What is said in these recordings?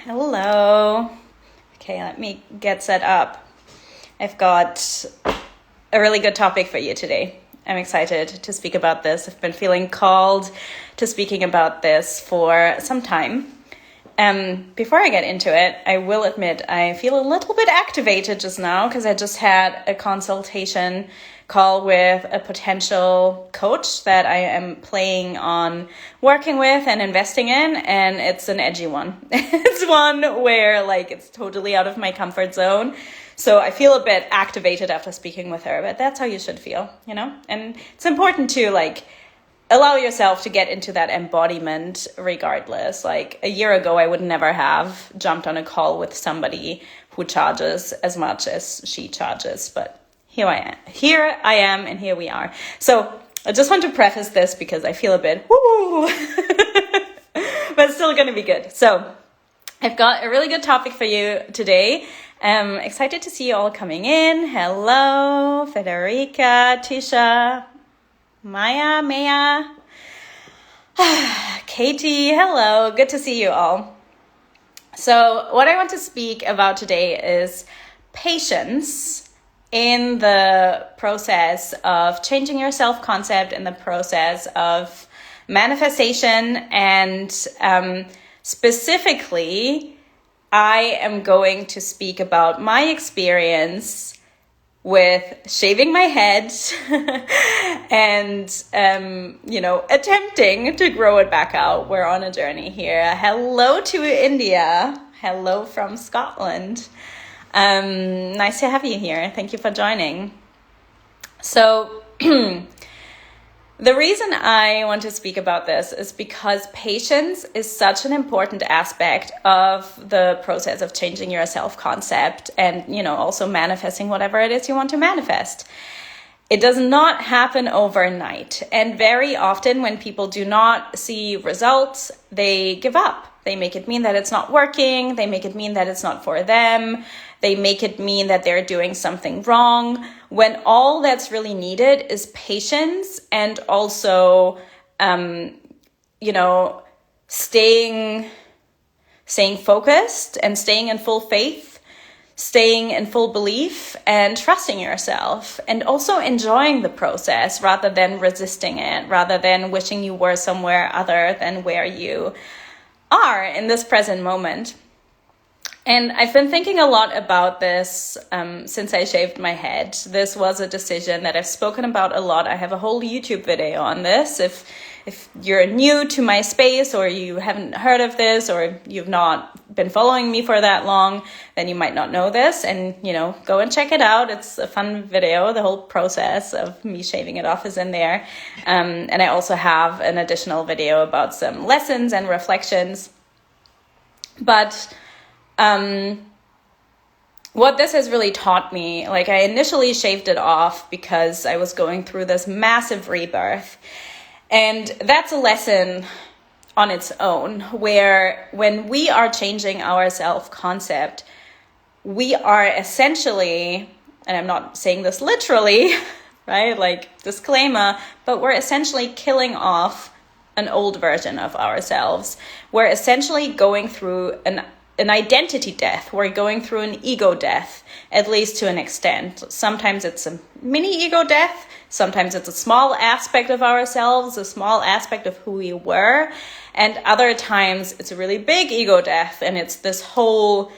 Hello. Okay, let me get set up. I've got a really good topic for you today. I'm excited to speak about this. I've been feeling called to speaking about this for some time. Before I get into it, I will admit I feel a little bit activated just now because I just had a consultation call with a potential coach that I am planning on working with and investing in, and it's an edgy one. It's one where it's totally out of my comfort zone. So I feel a bit activated after speaking with her, but that's how you should feel, And it's important to allow yourself to get into that embodiment regardless. Like a year ago, I would never have jumped on a call with somebody who charges as much as she charges, but here I am, and here we are. So I just want to preface this because I feel a bit woo, but it's still going to be good. So I've got a really good topic for you today. Excited to see you all coming in. Hello, Federica, Tisha, Maya, Katie, hello. Good to see you all. So what I want to speak about today is patience in the process of changing your self-concept, in the process of manifestation, and specifically, I am going to speak about my experience with shaving my head and, attempting to grow it back out. We're on a journey here. Hello to India. Hello from Scotland. Nice to have you here. Thank you for joining. So the reason I want to speak about this is because patience is such an important aspect of the process of changing your self-concept and, also manifesting whatever it is you want to manifest. It does not happen overnight. And very often when people do not see results, they give up. They make it mean that it's not working. They make it mean that it's not for them. They make it mean that they're doing something wrong, when all that's really needed is patience and also, staying focused and staying in full faith, staying in full belief and trusting yourself, and also enjoying the process rather than resisting it, rather than wishing you were somewhere other than where you are in this present moment. And I've been thinking a lot about this since I shaved my head. This was a decision that I've spoken about a lot. I have a whole YouTube video on this. If you're new to my space, or you haven't heard of this, or you've not been following me for that long, then you might not know this. And, go and check it out. It's a fun video. The whole process of me shaving it off is in there. And I also have an additional video about some lessons and reflections. But what this has really taught me, I initially shaved it off because I was going through this massive rebirth. And that's a lesson on its own, where when we are changing our self-concept, we are essentially, and I'm not saying this literally, right? Disclaimer, but we're essentially killing off an old version of ourselves. We're essentially going through an identity death. We're going through an ego death, at least to an extent. Sometimes it's a mini ego death. Sometimes it's a small aspect of ourselves, a small aspect of who we were. And other times it's a really big ego death. And it's this whole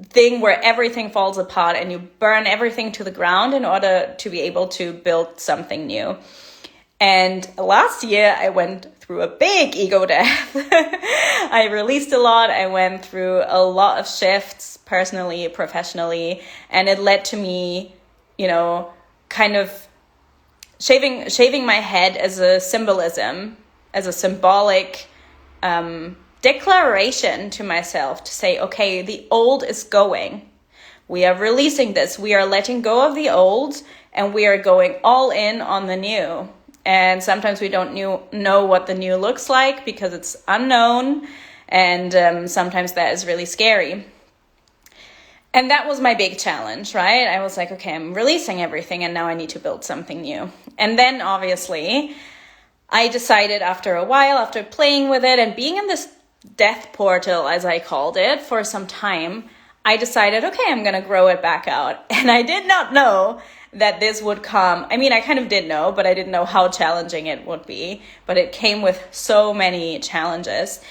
thing where everything falls apart and you burn everything to the ground in order to be able to build something new. And last year I went through a big ego death. I released a lot. I went through a lot of shifts personally, professionally, and it led to me, kind of shaving my head as a symbolism, as a symbolic declaration to myself to say, okay, the old is going. We are releasing this. We are letting go of the old, and we are going all in on the new. And sometimes we don't know what the new looks like because it's unknown. And sometimes that is really scary. And that was my big challenge, right? I was like, okay, I'm releasing everything and now I need to build something new. And then obviously I decided after a while, after playing with it and being in this death portal, as I called it, for some time, I decided, okay, I'm going to grow it back out. And I did not know that this would come. I mean, I kind of did know, but I didn't know how challenging it would be. But it came with so many challenges.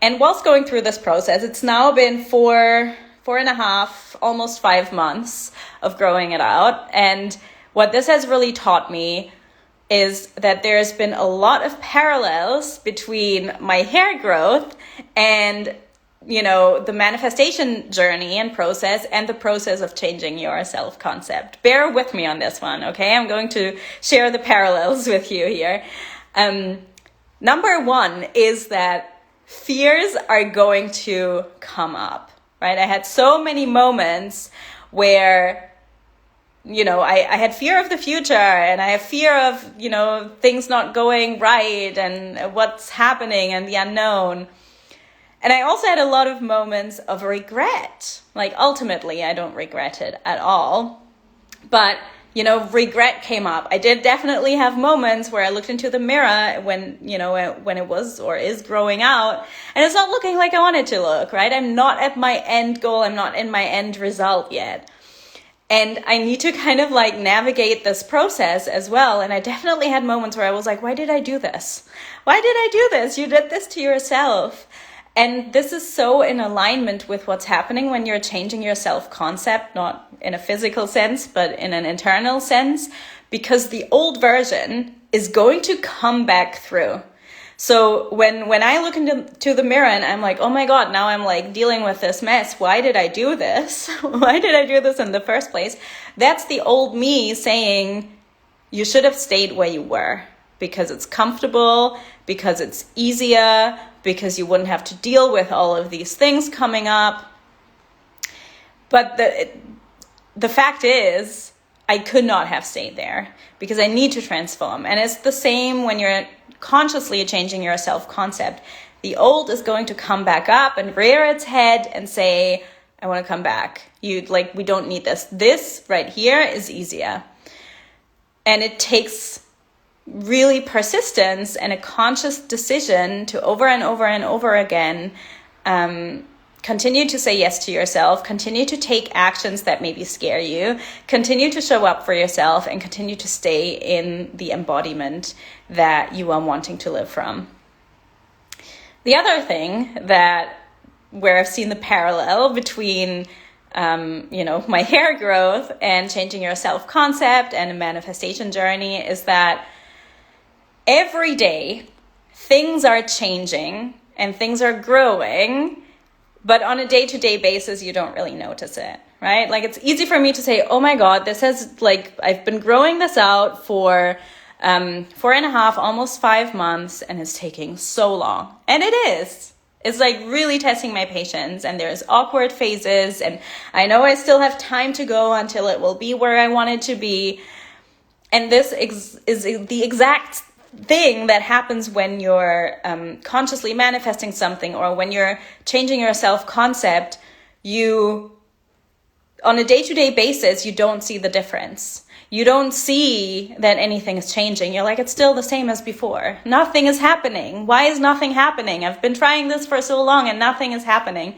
And whilst going through this process, it's now been 4.5, almost 5 months of growing it out. And what this has really taught me is that there's been a lot of parallels between my hair growth and, the manifestation journey and process, and the process of changing your self-concept. Bear with me on this one, okay? I'm going to share the parallels with you here. Number one is that fears are going to come up, right? I had so many moments where I had fear of the future, and I have fear of, things not going right and what's happening and the unknown. And I also had a lot of moments of regret. Like, ultimately, I don't regret it at all. But, regret came up. I did definitely have moments where I looked into the mirror when it was or is growing out, and it's not looking like I want it to look, right? I'm not at my end goal. I'm not in my end result yet. And I need to kind of navigate this process as well. And I definitely had moments where I was like, why did I do this? Why did I do this? You did this to yourself. And this is so in alignment with what's happening when you're changing your self-concept, not in a physical sense, but in an internal sense, because the old version is going to come back through. So when I look into the mirror and I'm like, oh my God, now I'm dealing with this mess. Why did I do this? Why did I do this in the first place? That's the old me saying, you should have stayed where you were, because it's comfortable, because it's easier, because you wouldn't have to deal with all of these things coming up. But the fact is, I could not have stayed there, because I need to transform. And it's the same when you're consciously changing your self-concept. The old is going to come back up and rear its head and say, I want to come back. We don't need this. This right here is easier. And it takes really persistence and a conscious decision to over and over and over again continue to say yes to yourself, continue to take actions that maybe scare you, continue to show up for yourself, and continue to stay in the embodiment that you are wanting to live from. The other thing where I've seen the parallel between my hair growth and changing your self-concept and a manifestation journey is that every day things are changing and things are growing, but on a day-to-day basis, you don't really notice it, right? It's easy for me to say, oh my God, this has I've been growing this out for 4.5, almost 5 months, and it's taking so long. And it is. It's really testing my patience, and there's awkward phases, and I know I still have time to go until it will be where I want it to be. And this is the exact thing that happens when you're consciously manifesting something, or when you're changing your self-concept. On a day-to-day basis, you don't see the difference. You don't see that anything is changing. You're like, it's still the same as before. Nothing is happening. Why is nothing happening? I've been trying this for so long and nothing is happening.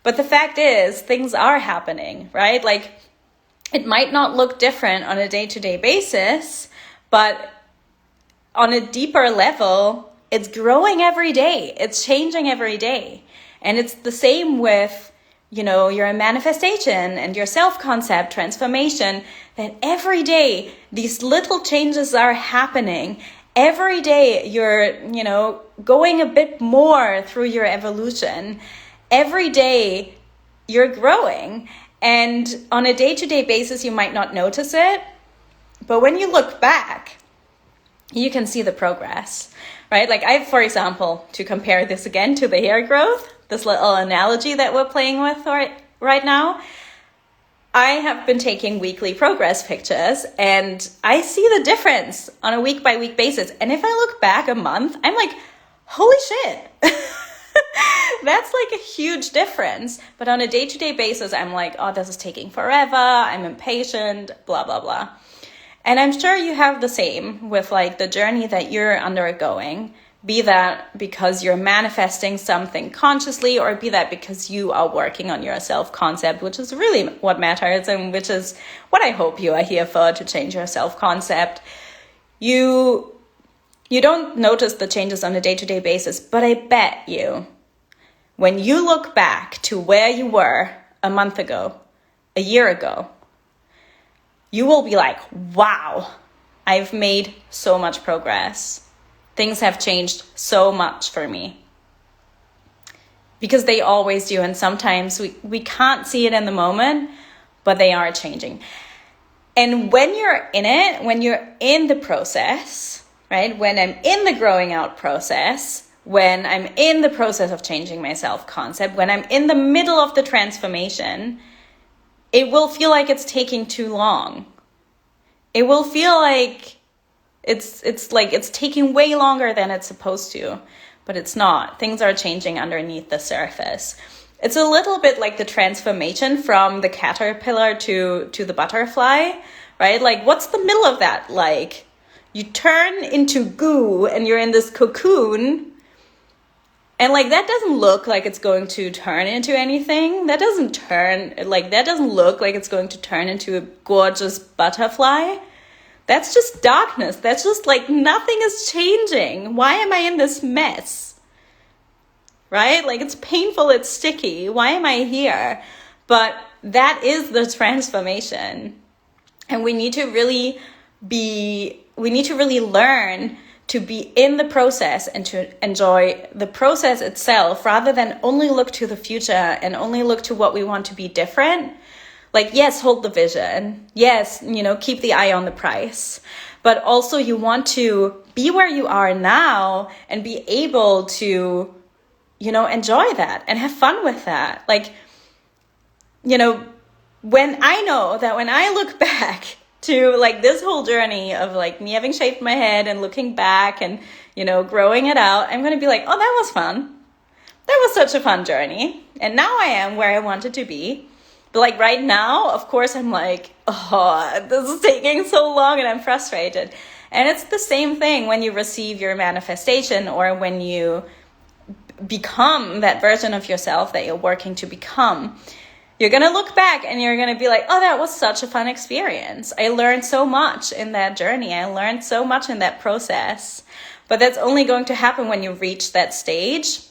But the fact is, things are happening, right? It might not look different on a day-to-day basis, but on a deeper level, it's growing every day. It's changing every day. And it's the same with, your manifestation and your self-concept transformation, that every day these little changes are happening. Every day you're, going a bit more through your evolution. Every day you're growing. And on a day-to-day basis, you might not notice it. But when you look back, you can see the progress, right? For example, to compare this again to the hair growth, this little analogy that we're playing with right now, I have been taking weekly progress pictures, and I see the difference on a week-by-week basis. And if I look back a month, I'm like, holy shit. That's a huge difference. But on a day-to-day basis, I'm like, oh, this is taking forever. I'm impatient, blah, blah, blah. And I'm sure you have the same with the journey that you're undergoing, Be that because you're manifesting something consciously, or be that because you are working on your self-concept, which is really what matters, and which is what I hope you are here for, to change your self-concept. You don't notice the changes on a day-to-day basis, but I bet you, when you look back to where you were a month ago, a year ago, you will be like, wow, I've made so much progress. Things have changed so much for me. Because they always do, and sometimes we can't see it in the moment, but they are changing. And when you're in it, when you're in the process, right? When I'm in the growing out process, when I'm in the process of changing my self-concept, when I'm in the middle of the transformation, it will feel like it's taking too long. It will feel like it's like it's taking way longer than it's supposed to, but it's not. Things are changing underneath the surface. It's a little bit like the transformation from the caterpillar to the butterfly, right? Like, what's the middle of that like? You turn into goo and you're in this cocoon, and like that doesn't look like it's going to turn into anything. That doesn't look like it's going to turn into a gorgeous butterfly. That's just darkness. That's just like nothing is changing. Why am I in this mess? Right? Like, it's painful, it's sticky. Why am I here? But that is the transformation. And we need to really learn to be in the process and to enjoy the process itself, rather than only look to the future and only look to what we want to be different. Like, yes, hold the vision. Yes, keep the eye on the price. But also you want to be where you are now and be able to, enjoy that and have fun with that. Like, when I look back to like this whole journey of like me having shaved my head and looking back and, growing it out, I'm going to be like, oh, that was fun. That was such a fun journey. And now I am where I wanted to be. But like right now, of course, I'm like, oh, this is taking so long and I'm frustrated. And it's the same thing when you receive your manifestation, or when you become that version of yourself that you're working to become. You're going to look back and you're going to be like, oh, that was such a fun experience. I learned so much in that journey. I learned so much in that process. But that's only going to happen when you reach that stage.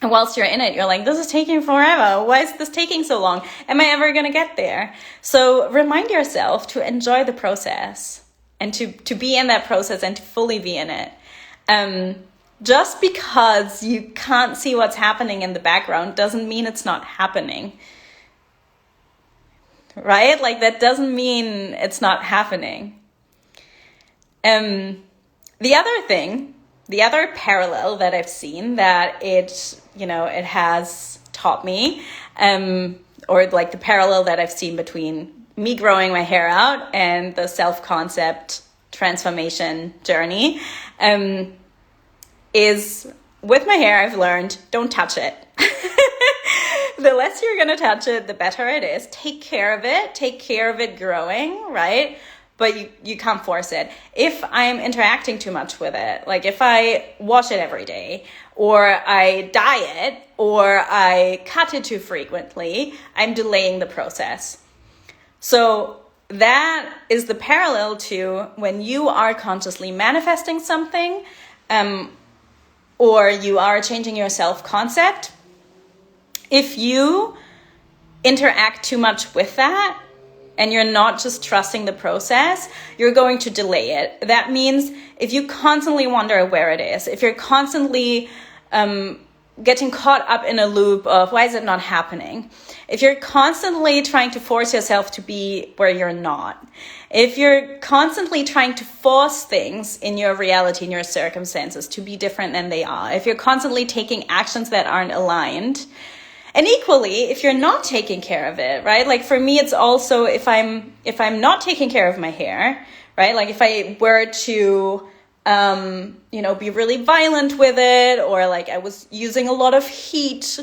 And whilst you're in it, you're like, this is taking forever. Why is this taking so long? Am I ever going to get there? So remind yourself to enjoy the process and to be in that process and to fully be in it. Just because you can't see what's happening in the background doesn't mean it's not happening. Right? Like, that doesn't mean it's not happening. The other parallel that I've seen that it has taught me, or like the parallel that I've seen between me growing my hair out and the self-concept transformation journey, is with my hair, I've learned, don't touch it. The less you're going to touch it, the better it is. Take care of it growing, right? But you can't force it. If I'm interacting too much with it, like if I wash it every day, or I dye it, or I cut it too frequently, I'm delaying the process. So that is the parallel to when you are consciously manifesting something, or you are changing your self-concept. If you interact too much with that, and you're not just trusting the process, you're going to delay it. That means if you constantly wonder where it is, if you're constantly getting caught up in a loop of why is it not happening, if you're constantly trying to force yourself to be where you're not, if you're constantly trying to force things in your reality, in your circumstances to be different than they are, if you're constantly taking actions that aren't aligned, and equally, if you're not taking care of it, right? Like for me, it's also if I'm not taking care of my hair, right? Like if I were to, be really violent with it, or like I was using a lot of heat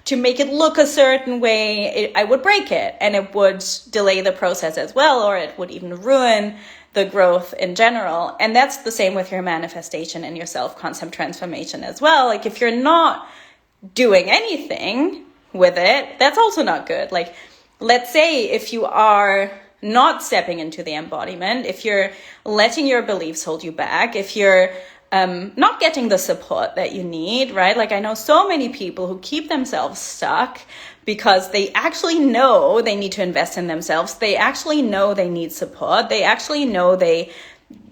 to make it look a certain way, I would break it, and it would delay the process as well, or it would even ruin the growth in general. And that's the same with your manifestation and your self-concept transformation as well. Like if you're not doing anything with it, that's also not good. Like, let's say if you are not stepping into the embodiment, if you're letting your beliefs hold you back, if you're not getting the support that you need, right? Like I know so many people who keep themselves stuck because they actually know they need to invest in themselves. They actually know they need support. They actually know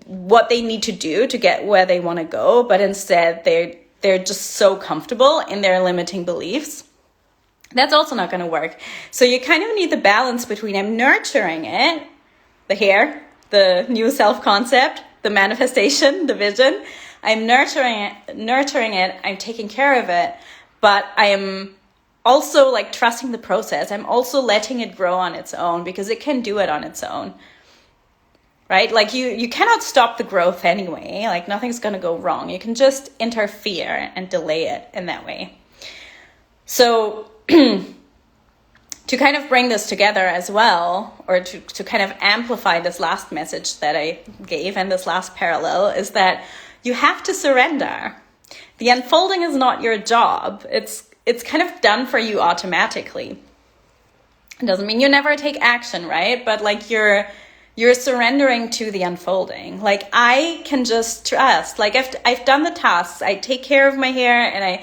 what they need to do to get where they want to go, but instead they're just so comfortable in their limiting beliefs. That's also not going to work. So you kind of need the balance between I'm nurturing it, the hair, the new self-concept, the manifestation, the vision. I'm nurturing it, I'm taking care of it, but I am also like trusting the process. I'm also letting it grow on its own because it can do it on its own, right? Like you cannot stop the growth anyway. Like nothing's going to go wrong. You can just interfere and delay it in that way. So to kind of bring this together as well, or to kind of amplify this last message that I gave and this last parallel, is that you have to surrender. The unfolding is not your job. It's kind of done for you automatically. It doesn't mean you never take action, right? But like you're surrendering to the unfolding. Like I can just trust. Like I've done the tasks. I take care of my hair, and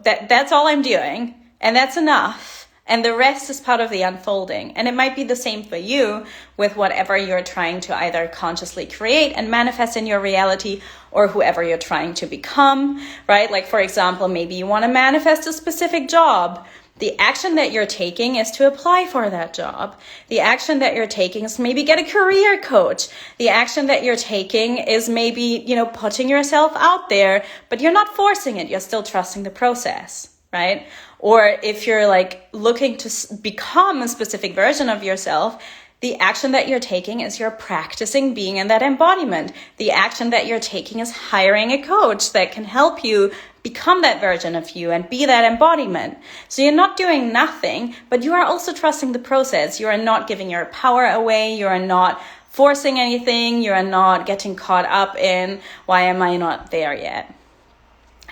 that's all I'm doing, and that's enough. And the rest is part of the unfolding. And it might be the same for you with whatever you're trying to either consciously create and manifest in your reality, or whoever you're trying to become, right? Like, for example, maybe you want to manifest a specific job. The action that you're taking is to apply for that job. The action that you're taking is maybe get a career coach. The action that you're taking is maybe, putting yourself out there, but you're not forcing it. You're still trusting the process, right? Or if you're like looking to become a specific version of yourself, the action that you're taking is you're practicing being in that embodiment. The action that you're taking is hiring a coach that can help you become that version of you and be that embodiment. So you're not doing nothing, but you are also trusting the process. You are not giving your power away. You are not forcing anything. You are not getting caught up in, why am I not there yet?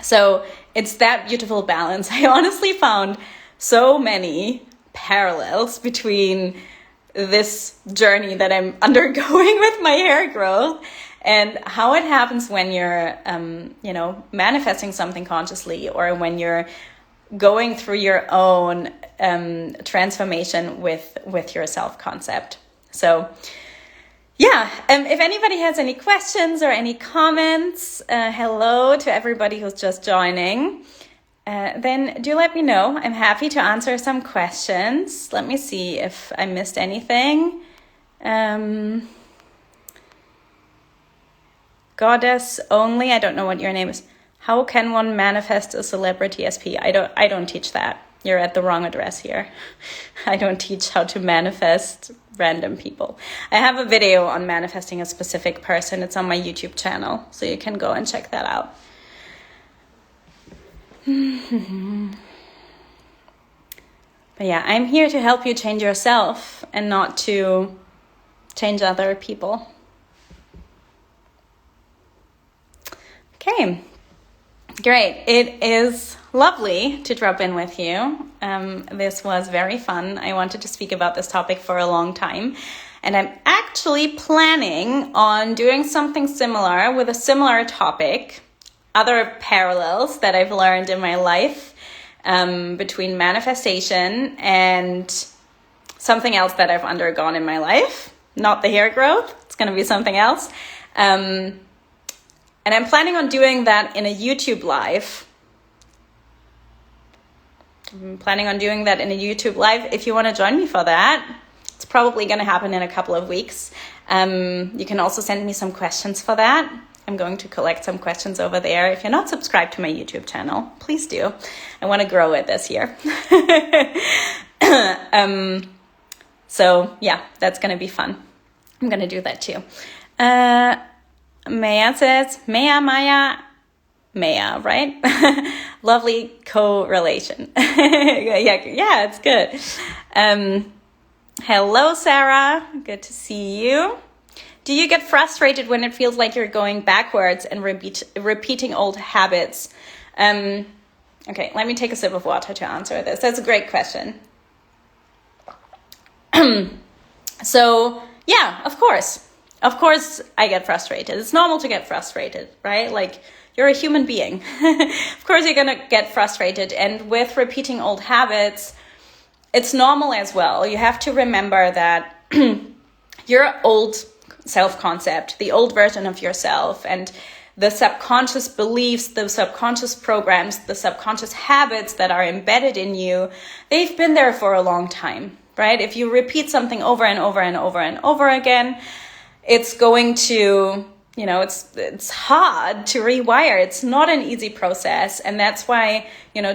So it's that beautiful balance. I honestly found so many parallels between this journey that I'm undergoing with my hair growth and how it happens when you're, manifesting something consciously, or when you're going through your own transformation with your self-concept. So yeah, if anybody has any questions or any comments, hello to everybody who's just joining, then do let me know. I'm happy to answer some questions. Let me see if I missed anything. Goddess only, I don't know what your name is. How can one manifest a celebrity SP? I don't teach that. You're at the wrong address here. I don't teach how to manifest random people. I have a video on manifesting a specific person. It's on my YouTube channel, so you can go and check that out. But yeah, I'm here to help you change yourself and not to change other people. Okay, great. It is lovely to drop in with you. This was very fun. I wanted to speak about this topic for a long time, and I'm actually planning on doing something similar with a similar topic, other parallels that I've learned in my life between manifestation and something else that I've undergone in my life, not the hair growth. It's going to be something else. And I'm planning on doing that in a YouTube live. If you want to join me for that, it's probably going to happen in a couple of weeks. You can also send me some questions for that. I'm going to collect some questions over there. If you're not subscribed to my YouTube channel, please do. I want to grow it this year. So yeah, that's going to be fun. I'm going to do that too. Maya says, Maya, right? Lovely correlation. yeah, it's good. Hello, Sarah. Good to see you. Do you get frustrated when it feels like you're going backwards and repeating old habits? Okay, let me take a sip of water to answer this. That's a great question. So, yeah, of course. Of course I get frustrated. It's normal to get frustrated, right? Like, you're a human being. Of course you're going to get frustrated. And with repeating old habits, it's normal as well. You have to remember that your old self-concept, the old version of yourself, and the subconscious beliefs, the subconscious programs, the subconscious habits that are embedded in you, they've been there for a long time, right? If you repeat something over and over and over and over again, it's going to, it's hard to rewire. It's not an easy process. And that's why,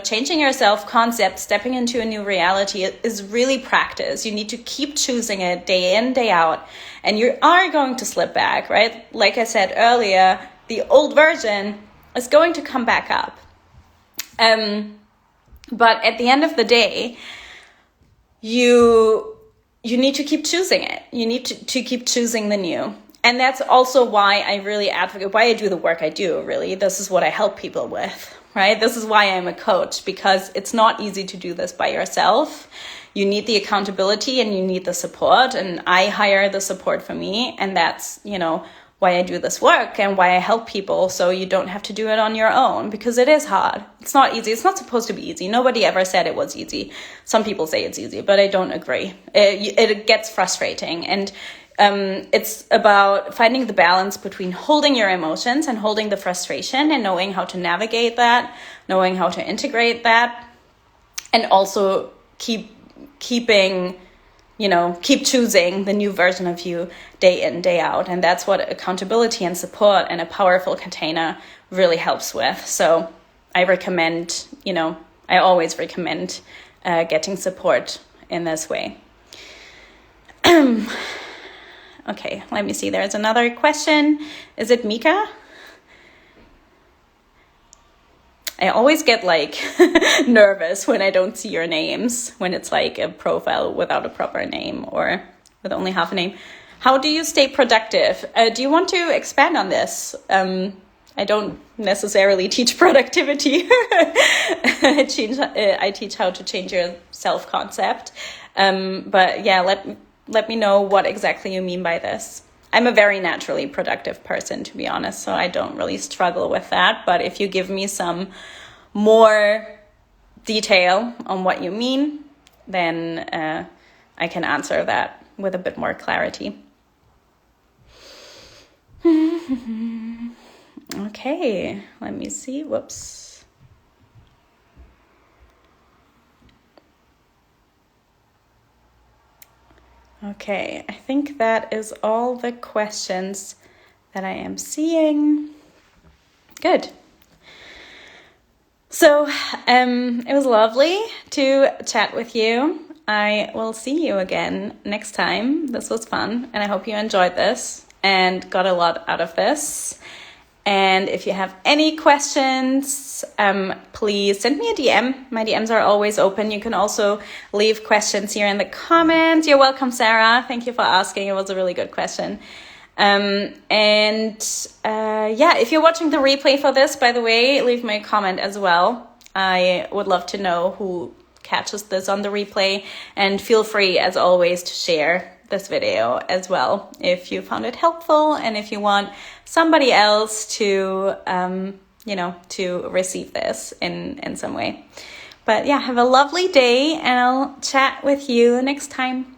changing your self-concept, stepping into a new reality is really practice. You need to keep choosing it day in, day out. And you are going to slip back, right? Like I said earlier, the old version is going to come back up. But at the end of the day, you need to keep choosing it. You need to keep choosing the new. And that's also why I really advocate, why I do the work I do, really. This is what I help people with, right? This is why I'm a coach, because it's not easy to do this by yourself. You need the accountability and you need the support. And I hire the support for me. And that's, why I do this work and why I help people, so you don't have to do it on your own, because it is hard. It's not easy. It's not supposed to be easy. Nobody ever said it was easy. Some people say it's easy, but I don't agree. It gets frustrating. And it's about finding the balance between holding your emotions and holding the frustration and knowing how to navigate that, knowing how to integrate that, and also keep choosing the new version of you day in, day out. And that's what accountability and support and a powerful container really helps with. So I recommend, I always recommend getting support in this way. Okay, let me see. There's another question. Is it Mika? I always get nervous when I don't see your names, when it's like a profile without a proper name or with only half a name. How do you stay productive? Do you want to expand on this? I don't necessarily teach productivity. I teach how to change your self-concept. But yeah, let me know what exactly you mean by this. I'm a very naturally productive person, to be honest, so I don't really struggle with that. But if you give me some more detail on what you mean, then I can answer that with a bit more clarity. Okay, let me see. Whoops. Okay, I think that is all the questions that I am seeing. Good. So it was lovely to chat with you. I will see you again next time. This was fun, and I hope you enjoyed this and got a lot out of this. And if you have any questions, please send me a DM. My DMs are always open. You can also leave questions here in the comments. You're welcome, Sarah. Thank you for asking. It was a really good question. If you're watching the replay for this, by the way, leave me a comment as well. I would love to know who catches this on the replay, and feel free, as always, to share this video as well if you found it helpful and if you want somebody else to to receive this in some way. But yeah, have a lovely day, and I'll chat with you next time.